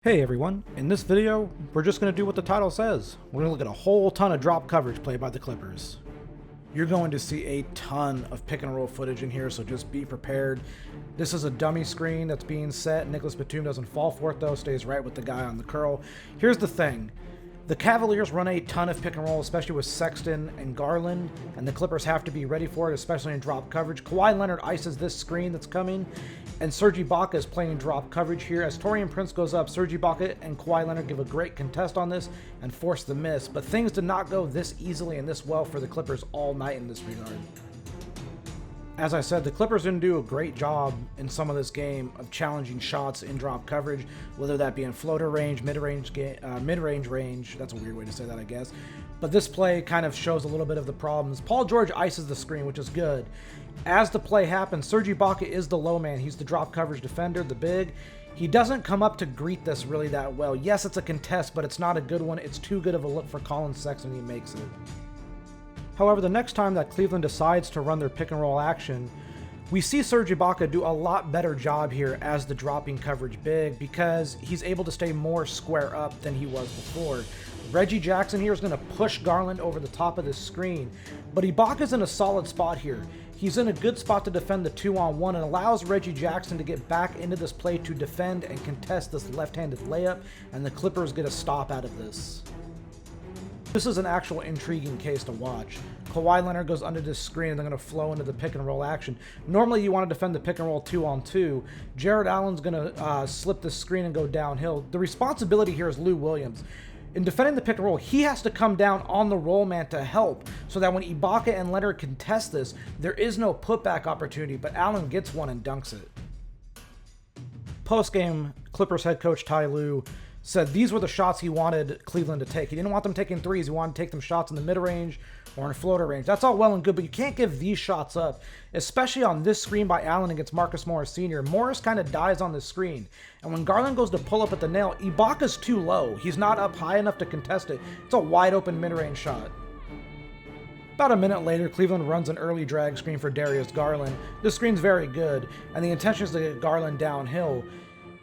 Hey everyone, in this video, we're just going to do what the title says. We're going to look at a whole ton of drop coverage played by the Clippers. You're going to see a ton of pick and roll footage in here, so just be prepared. This is a dummy screen that's being set. Nicholas Batum doesn't fall for it though, stays right with the guy on the curl. Here's the thing. The Cavaliers run a ton of pick and roll, especially with Sexton and Garland, and the Clippers have to be ready for it, especially in drop coverage. Kawhi Leonard ices this screen that's coming, and Serge Ibaka is playing drop coverage here. As Taurean Prince goes up, Serge Ibaka and Kawhi Leonard give a great contest on this and force the miss, but things did not go this easily and this well for the Clippers all night in this regard. As I said, the Clippers didn't do a great job in some of this game of challenging shots in drop coverage, whether that be in floater range, mid-range range. That's a weird way to say that, I guess. But this play kind of shows a little bit of the problems. Paul George ices the screen, which is good. As the play happens, Serge Ibaka is the low man. He's the drop coverage defender, the big. He doesn't come up to greet this really that well. Yes, it's a contest, but it's not a good one. It's too good of a look for Colin Sexton. He makes it. However, the next time that Cleveland decides to run their pick and roll action, we see Serge Ibaka do a lot better job here as the dropping coverage big because he's able to stay more square up than he was before. Reggie Jackson here is going to push Garland over the top of this screen, but Ibaka's in a solid spot here. He's in a good spot to defend the 2-on-1 and allows Reggie Jackson to get back into this play to defend and contest this left-handed layup, and the Clippers get a stop out of this. This is an actual intriguing case to watch. Kawhi Leonard goes under this screen and they're going to flow into the pick and roll action. Normally you want to defend the pick and roll 2-on-2. Jarrett Allen's going to slip the screen and go downhill. The responsibility here is Lou Williams. In defending the pick and roll, he has to come down on the roll man to help so that when Ibaka and Leonard contest this, there is no putback opportunity, but Allen gets one and dunks it. Post-game, Clippers head coach Ty Lue said these were the shots he wanted Cleveland to take. He didn't want them taking threes. He wanted to take them shots in the mid-range or in floater range. That's all well and good, but you can't give these shots up, especially on this screen by Allen against Marcus Morris Sr. Morris kind of dies on the screen, and when Garland goes to pull up at the nail, Ibaka's too low. He's not up high enough to contest it. It's a wide-open mid-range shot. About a minute later, Cleveland runs an early drag screen for Darius Garland. This screen's very good, and the intention is to get Garland downhill.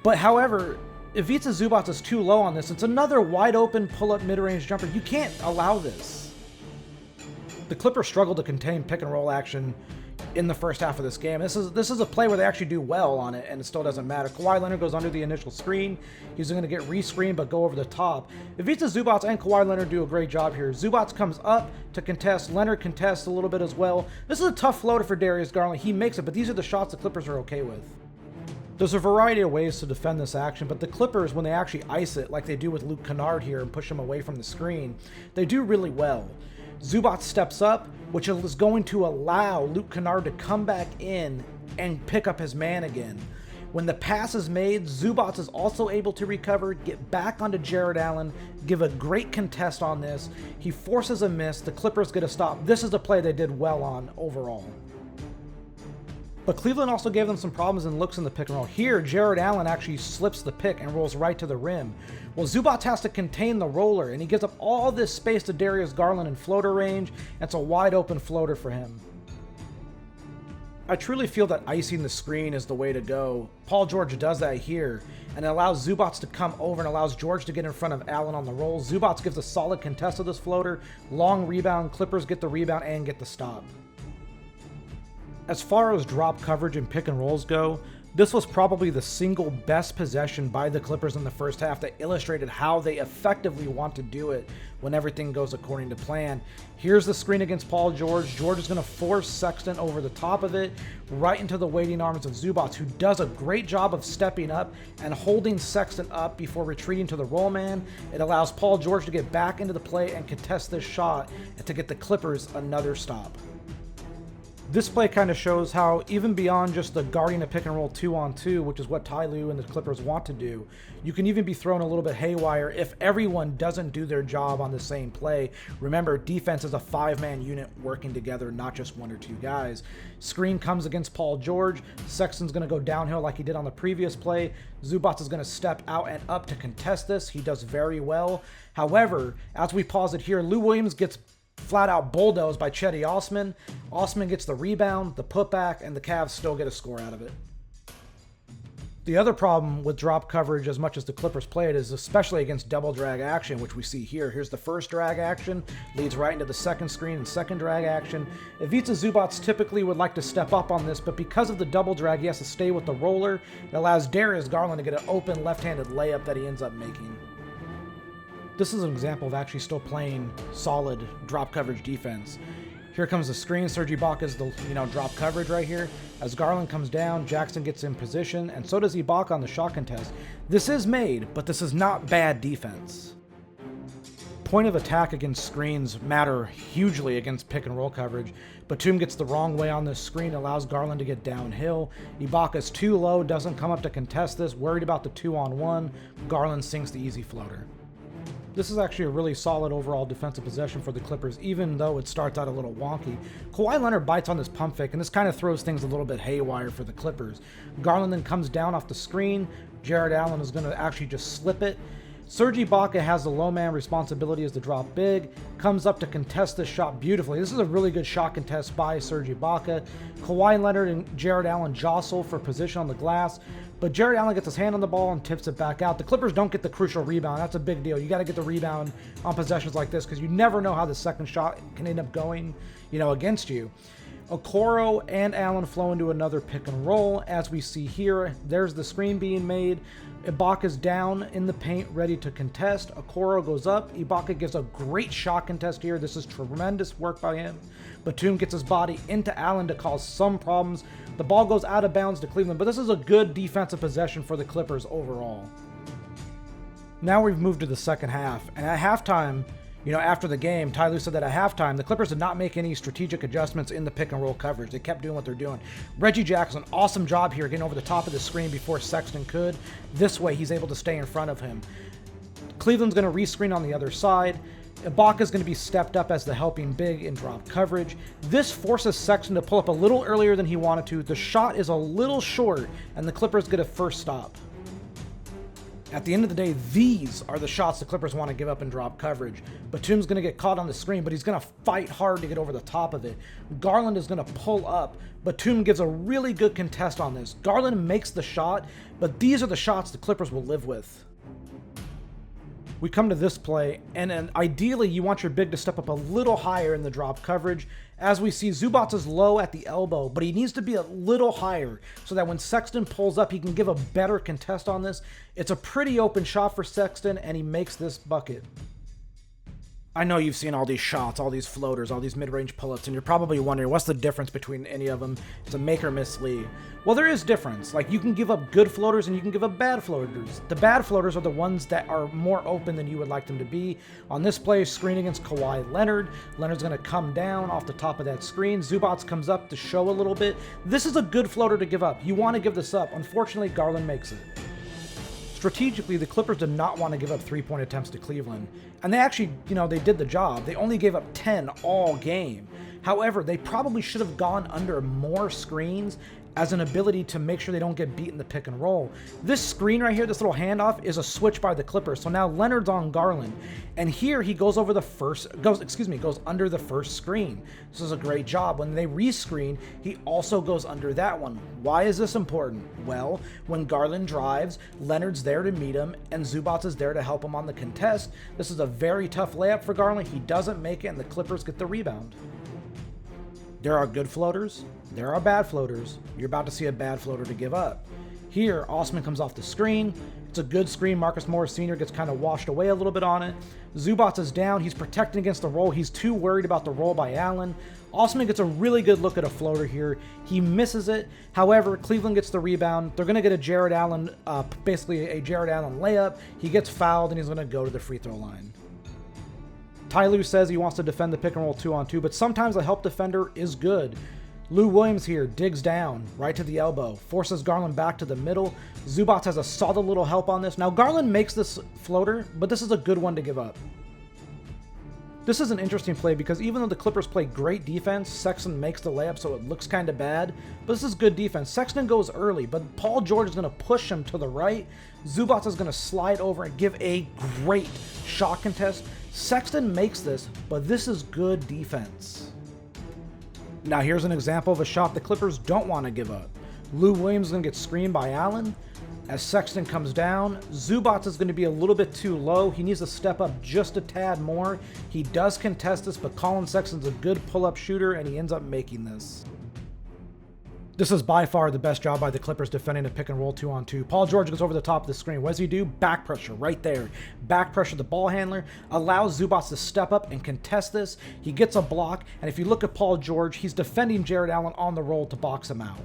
But however, Ivica Zubac is too low on this. It's another wide open pull-up mid-range jumper. You can't allow this. The Clippers struggle to contain pick and roll action in the first half of this game. This is a play where they actually do well on it, and it still doesn't matter. Kawhi Leonard goes under the initial screen. He's going to get re-screened, but go over the top. Ivica Zubac and Kawhi Leonard do a great job here. Zubac comes up to contest. Leonard contests a little bit as well. This is a tough floater for Darius Garland. He makes it, but these are the shots the Clippers are okay with. There's a variety of ways to defend this action, but the Clippers, when they actually ice it, like they do with Luke Kennard here and push him away from the screen, they do really well. Zubac steps up, which is going to allow Luke Kennard to come back in and pick up his man again. When the pass is made, Zubac is also able to recover, get back onto Jarrett Allen, give a great contest on this. He forces a miss. The Clippers get a stop. This is a play they did well on overall. But Cleveland also gave them some problems and looks in the pick and roll. Here, Jarrett Allen actually slips the pick and rolls right to the rim. Well, Zubac has to contain the roller, and he gives up all this space to Darius Garland in floater range, and it's a wide open floater for him. I truly feel that icing the screen is the way to go. Paul George does that here, and it allows Zubac to come over and allows George to get in front of Allen on the roll. Zubac gives a solid contest of this floater. Long rebound. Clippers get the rebound and get the stop. As far as drop coverage and pick and rolls go, this was probably the single best possession by the Clippers in the first half that illustrated how they effectively want to do it when everything goes according to plan. Here's the screen against Paul George. George is going to force Sexton over the top of it, right into the waiting arms of Zubac, who does a great job of stepping up and holding Sexton up before retreating to the roll man. It allows Paul George to get back into the play and contest this shot and to get the Clippers another stop. This play kind of shows how even beyond just the guarding a pick and roll 2-on-2, which is what Ty Lue and the Clippers want to do, you can even be thrown a little bit haywire if everyone doesn't do their job on the same play. Remember, defense is a 5-man unit working together, not just 1 or 2 guys. Screen comes against Paul George. Sexton's going to go downhill like he did on the previous play. Zubac is going to step out and up to contest this. He does very well. However, as we pause it here, Lou Williams gets flat out bulldozed by Cedi Osman. Osman gets the rebound, the putback, and the Cavs still get a score out of it. The other problem with drop coverage, as much as the Clippers play it, is especially against double drag action, which we see here. Here's the first drag action, leads right into the second screen and second drag action. Ivica Zubac typically would like to step up on this, but because of the double drag, he has to stay with the roller. It allows Darius Garland to get an open left-handed layup that he ends up making. This is an example of actually still playing solid drop coverage defense. Here comes the screen. Serge Ibaka's the drop coverage right here. As Garland comes down, Jackson gets in position, and so does Ibaka on the shot contest. This is made, but this is not bad defense. Point of attack against screens matter hugely against pick and roll coverage. Batum gets the wrong way on this screen, allows Garland to get downhill. Ibaka's too low, doesn't come up to contest this, worried about the 2-on-1. Garland sinks the easy floater. This is actually a really solid overall defensive possession for the Clippers, even though it starts out a little wonky. Kawhi Leonard bites on this pump fake, and this kind of throws things a little bit haywire for the Clippers. Garland then comes down off the screen. Jared Allen is going to actually just slip it. Serge Ibaka has the low man responsibility as the drop big, comes up to contest this shot beautifully. This is a really good shot contest by Serge Ibaka. Kawhi Leonard and Jared Allen jostle for position on the glass, but Jared Allen gets his hand on the ball and tips it back out. The Clippers don't get the crucial rebound. That's a big deal. You got to get the rebound on possessions like this because you never know how the second shot can end up going, against you. Okoro and Allen flow into another pick and roll. As we see here, there's the screen being made. Ibaka's down in the paint, ready to contest. Okoro goes up. Ibaka gives a great shot contest here. This is tremendous work by him. Batum gets his body into Allen to cause some problems. The ball goes out of bounds to Cleveland, but this is a good defensive possession for the Clippers overall. Now we've moved to the second half, and at halftime, after the game, Ty Lue said that at halftime, the Clippers did not make any strategic adjustments in the pick and roll coverage. They kept doing what they're doing. Reggie Jackson, awesome job here, getting over the top of the screen before Sexton could. This way, he's able to stay in front of him. Cleveland's going to rescreen on the other side. Ibaka's going to be stepped up as the helping big in drop coverage. This forces Sexton to pull up a little earlier than he wanted to. The shot is a little short, and the Clippers get a first stop. At the end of the day, these are the shots the Clippers want to give up in drop coverage. Batum's going to get caught on the screen, but he's going to fight hard to get over the top of it. Garland is going to pull up. Batum gives a really good contest on this. Garland makes the shot, but these are the shots the Clippers will live with. We come to this play, and ideally you want your big to step up a little higher in the drop coverage. As we see, Zubac is low at the elbow, but he needs to be a little higher so that when Sexton pulls up, he can give a better contest on this. It's a pretty open shot for Sexton, and he makes this bucket. I know you've seen all these shots, all these floaters, all these mid-range pull-ups, and you're probably wondering what's the difference between any of them. It's a make or miss league. Well, there is difference. Like, you can give up good floaters and you can give up bad floaters. The bad floaters are the ones that are more open than you would like them to be. On this play, screen against Kawhi Leonard. Leonard's going to come down off the top of that screen. Zubac comes up to show a little bit. This is a good floater to give up. You want to give this up. Unfortunately, Garland makes it. Strategically, the Clippers did not want to give up three-point attempts to Cleveland. And they actually, they did the job. They only gave up 10 all game. However, they probably should have gone under more screens as an ability to make sure they don't get beat in the pick and roll. This screen right here, this little handoff, is a switch by the Clippers. So now Leonard's on Garland. And here he goes over the goes under the first screen. This is a great job. When they rescreen, he also goes under that one. Why is this important? Well, when Garland drives, Leonard's there to meet him, and Zubac is there to help him on the contest. This is a very tough layup for Garland. He doesn't make it, and the Clippers get the rebound. There are good floaters. There are bad floaters. You're about to see a bad floater to give up. Here, Osman comes off the screen. It's a good screen. Marcus Morris Sr. gets kind of washed away a little bit on it. Zubac is down. He's protecting against the roll. He's too worried about the roll by Allen. Osman gets a really good look at a floater here. He misses it. However, Cleveland gets the rebound. They're going to get a Jared Allen, basically a Jared Allen layup. He gets fouled, and he's going to go to the free throw line. Ty Lue says he wants to defend the pick and roll 2-on-2, but sometimes a help defender is good. Lou Williams here digs down right to the elbow, forces Garland back to the middle. Zubac has a solid little help on this. Now Garland makes this floater, but this is a good one to give up. This is an interesting play because even though the Clippers play great defense, Sexton makes the layup, so it looks kind of bad. But this is good defense. Sexton goes early, but Paul George is going to push him to the right. Zubac is going to slide over and give a great shot contest. Sexton makes this, but this is good defense. Now here's an example of a shot the Clippers don't want to give up. Lou Williams is going to get screened by Allen. As Sexton comes down, Zubac is going to be a little bit too low. He needs to step up just a tad more. He does contest this, but Colin Sexton's a good pull-up shooter, and he ends up making this. This is by far the best job by the Clippers defending a pick and roll 2-on-2. Paul George goes over the top of the screen. What does he do? Back pressure right there. Back pressure the ball handler, allows Zubac to step up and contest this. He gets a block, and if you look at Paul George, he's defending Jarrett Allen on the roll to box him out.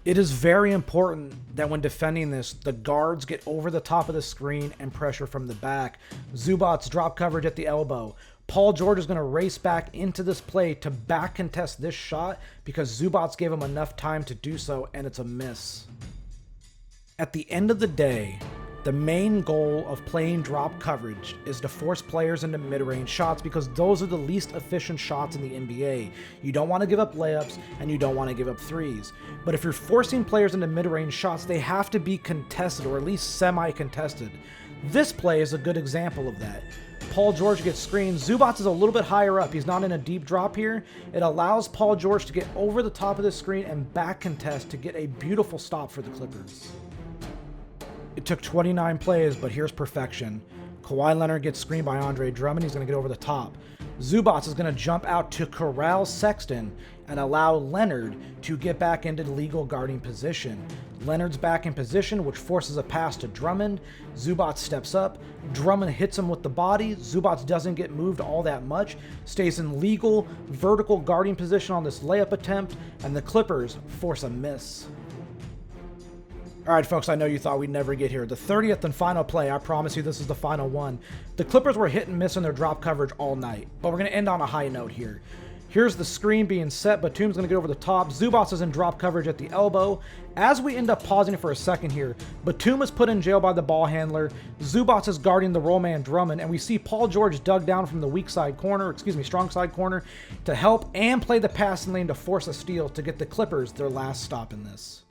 It is very important that when defending this, the guards get over the top of the screen and pressure from the back. Zubac's drop coverage at the elbow. Paul George is going to race back into this play to back contest this shot because Zubac gave him enough time to do so, and it's a miss. At the end of the day, the main goal of playing drop coverage is to force players into mid-range shots because those are the least efficient shots in the NBA. You don't want to give up layups and you don't want to give up threes. But if you're forcing players into mid-range shots, they have to be contested or at least semi-contested. This play is a good example of that. Paul George gets screened. Zubac is a little bit higher up. He's not in a deep drop here. It allows Paul George to get over the top of the screen and back contest to get a beautiful stop for the Clippers. It took 29 plays, but here's perfection. Kawhi Leonard gets screened by Andre Drummond. He's going to get over the top. Zubac is going to jump out to corral Sexton and allow Leonard to get back into legal guarding position. Leonard's back in position, which forces a pass to Drummond. Zubac steps up. Drummond hits him with the body. Zubac doesn't get moved all that much, stays in legal vertical guarding position on this layup attempt, and the Clippers force a miss. All right, folks, I know you thought we'd never get here. The 30th and final play, I promise you this is the final one. The Clippers were hit and miss in their drop coverage all night, but we're going to end on a high note here. Here's the screen being set. Batum's going to get over the top. Zubac is in drop coverage at the elbow. As we end up pausing for a second here, Batum is put in jail by the ball handler. Zubac is guarding the roll man Drummond, and we see Paul George dug down from the strong side corner to help and play the passing lane to force a steal to get the Clippers their last stop in this.